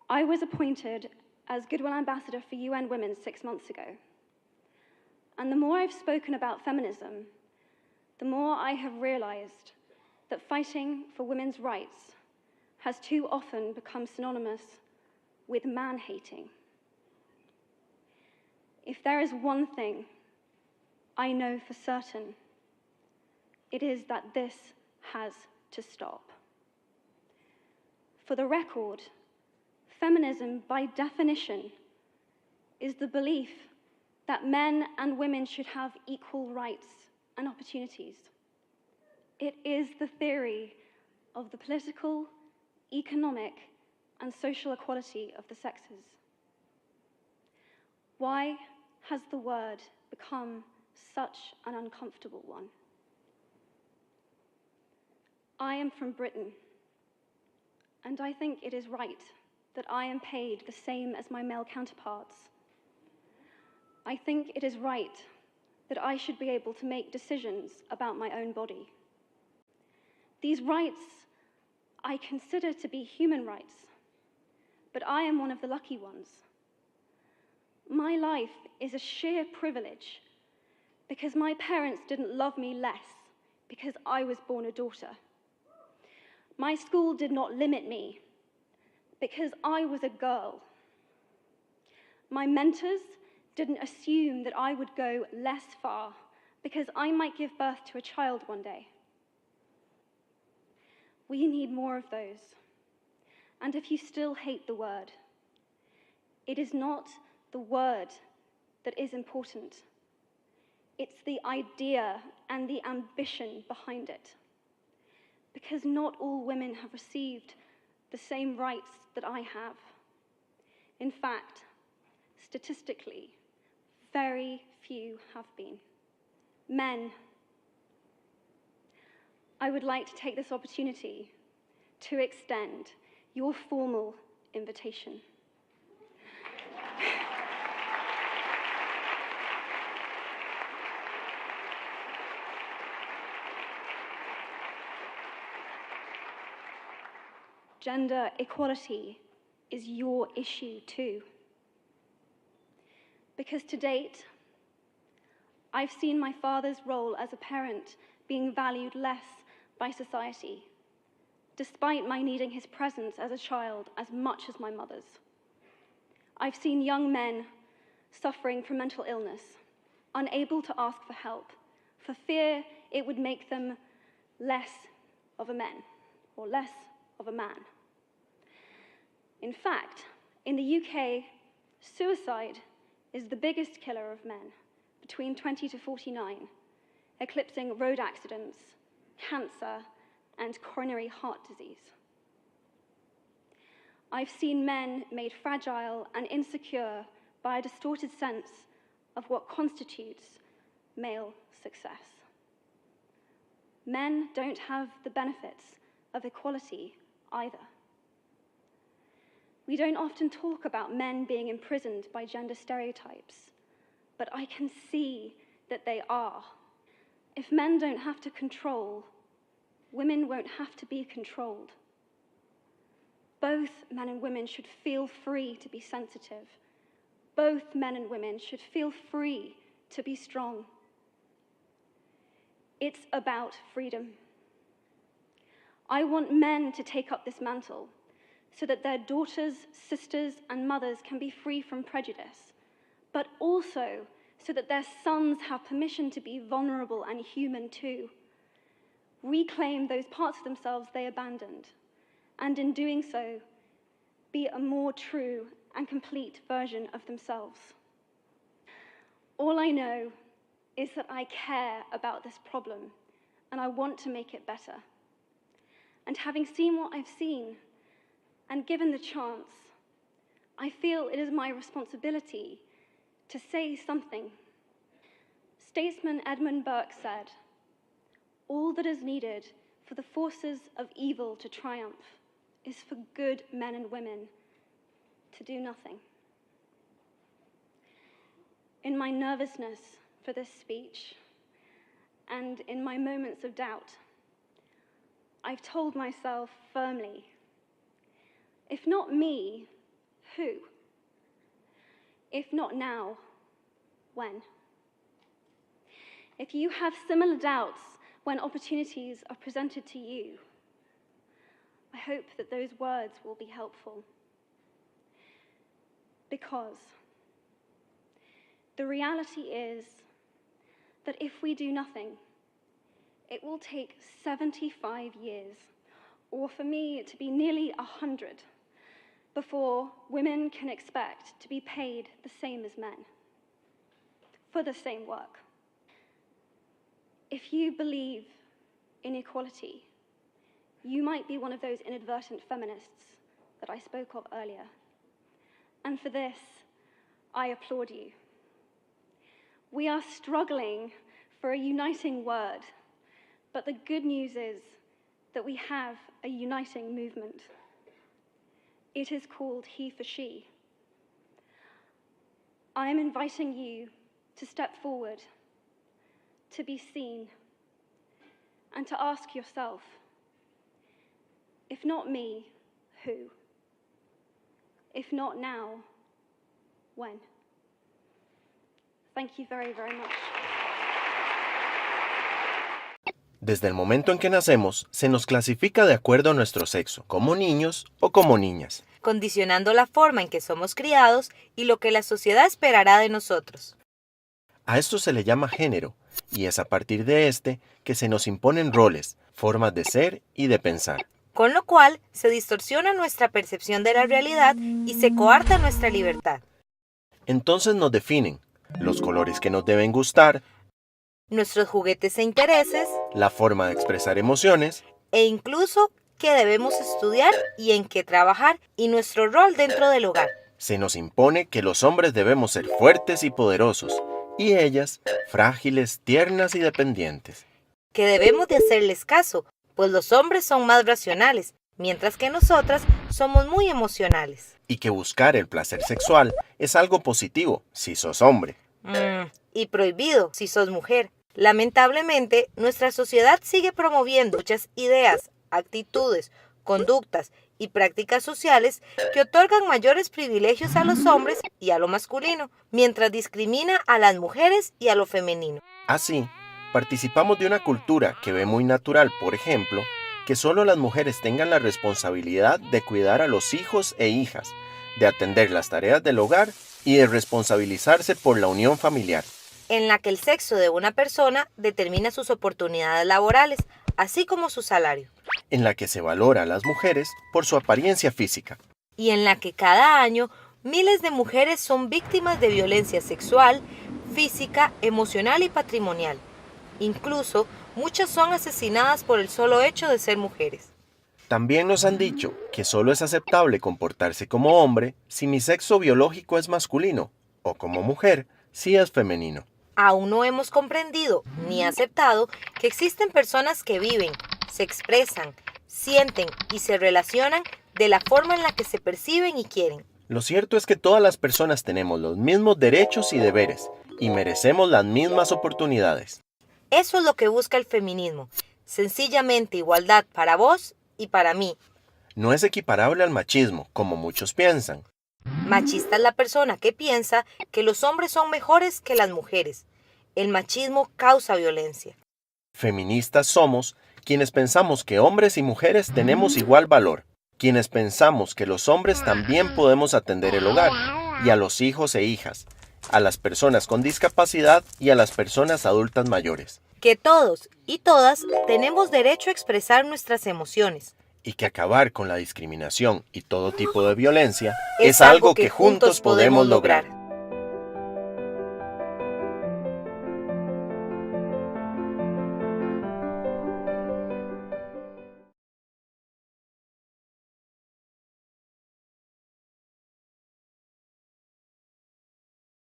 I was appointed as Goodwill Ambassador for UN Women 6 months ago. And the more I've spoken about feminism, the more I have realized that fighting for women's rights has too often become synonymous with man-hating. If there is one thing I know for certain, it is that this has to stop. For the record, feminism, by definition, is the belief that men and women should have equal rights and opportunities. It is the theory of the political, economic, and social equality of the sexes. Why has the word become such an uncomfortable one? I am from Britain, and I think it is right that I am paid the same as my male counterparts. I think it is right that I should be able to make decisions about my own body. These rights I consider to be human rights, but I am one of the lucky ones. My life is a sheer privilege because my parents didn't love me less because I was born a daughter. My school did not limit me because I was a girl. My mentors didn't assume that I would go less far because I might give birth to a child one day. We need more of those. And if you still hate the word, it is not the word that is important. It's the idea and the ambition behind it. Because not all women have received the same rights that I have. In fact, statistically, very few have been. Men. I would like to take this opportunity to extend your formal invitation. Gender equality is your issue too. Because to date, I've seen my father's role as a parent being valued less by society, despite my needing his presence as a child as much as my mother's. I've seen young men suffering from mental illness, unable to ask for help, for fear it would make them less of a man, or less of a man. In fact, in the UK, suicide is the biggest killer of men between 20 to 49, eclipsing road accidents, cancer, and coronary heart disease. I've seen men made fragile and insecure by a distorted sense of what constitutes male success. Men don't have the benefits of equality either. We don't often talk about men being imprisoned by gender stereotypes, but I can see that they are. If men don't have to control, women won't have to be controlled. Both men and women should feel free to be sensitive. Both men and women should feel free to be strong. It's about freedom. I want men to take up this mantle so that their daughters, sisters, and mothers can be free from prejudice, but also so that their sons have permission to be vulnerable and human too. Reclaim those parts of themselves they abandoned, and in doing so, be a more true and complete version of themselves. All I know is that I care about this problem, and I want to make it better. And having seen what I've seen, and given the chance, I feel it is my responsibility to say something. Statesman Edmund Burke said, "All that is needed for the forces of evil to triumph is for good men and women to do nothing." In my nervousness for this speech, and in my moments of doubt, I've told myself firmly, if not me, who? If not now, when? If you have similar doubts when opportunities are presented to you, I hope that those words will be helpful. Because the reality is that if we do nothing, it will take 75 years, or for me to be nearly 100, before women can expect to be paid the same as men for the same work. If you believe in equality, you might be one of those inadvertent feminists that I spoke of earlier. And for this, I applaud you. We are struggling for a uniting word, but the good news is that we have a uniting movement. It is called He for She. I am inviting you to step forward, to be seen, and to ask yourself, if not me, who? If not now, when? Thank you very, very much. Desde el momento en que nacemos, se nos clasifica de acuerdo a nuestro sexo, como niños o como niñas, condicionando la forma en que somos criados y lo que la sociedad esperará de nosotros. A esto se le llama género, y es a partir de este que se nos imponen roles, formas de ser y de pensar. Con lo cual se distorsiona nuestra percepción de la realidad y se coarta nuestra libertad. Entonces nos definen los colores que nos deben gustar, Nuestros juguetes e intereses, la forma de expresar emociones, e incluso qué debemos estudiar y en qué trabajar, y nuestro rol dentro del hogar. se nos impone que los hombres debemos ser fuertes y poderosos, y ellas frágiles, tiernas y dependientes. Que debemos de hacerles caso, pues los hombres son más racionales, mientras que nosotras somos muy emocionales. Y que buscar el placer sexual es algo positivo si sos hombre. Y prohibido si sos mujer. Lamentablemente, nuestra sociedad sigue promoviendo muchas ideas, actitudes, conductas y prácticas sociales que otorgan mayores privilegios a los hombres y a lo masculino, mientras discrimina a las mujeres y a lo femenino. Así, participamos de una cultura que ve muy natural, por ejemplo, que solo las mujeres tengan la responsabilidad de cuidar a los hijos e hijas, de atender las tareas del hogar y de responsabilizarse por la unión familiar. En la que el sexo de una persona determina sus oportunidades laborales, así como su salario. En la que se valora a las mujeres por su apariencia física. Y en la que cada año miles de mujeres son víctimas de violencia sexual, física, emocional y patrimonial. Incluso, muchas son asesinadas por el solo hecho de ser mujeres. También nos han dicho que solo es aceptable comportarse como hombre si mi sexo biológico es masculino, o como mujer si es femenino. Aún no hemos comprendido ni aceptado que existen personas que viven, se expresan, sienten y se relacionan de la forma en la que se perciben y quieren. Lo cierto es que todas las personas tenemos los mismos derechos y deberes, y merecemos las mismas oportunidades. Eso es lo que busca el feminismo, sencillamente igualdad para vos y para mí. No es equiparable al machismo, como muchos piensan. Machista es la persona que piensa que los hombres son mejores que las mujeres. El machismo causa violencia. Feministas somos quienes pensamos que hombres y mujeres tenemos igual valor, quienes pensamos que los hombres también podemos atender el hogar, y a los hijos e hijas, a las personas con discapacidad y a las personas adultas mayores. Que todos y todas tenemos derecho a expresar nuestras emociones. Y que acabar con la discriminación y todo tipo de violencia es algo que juntos podemos lograr.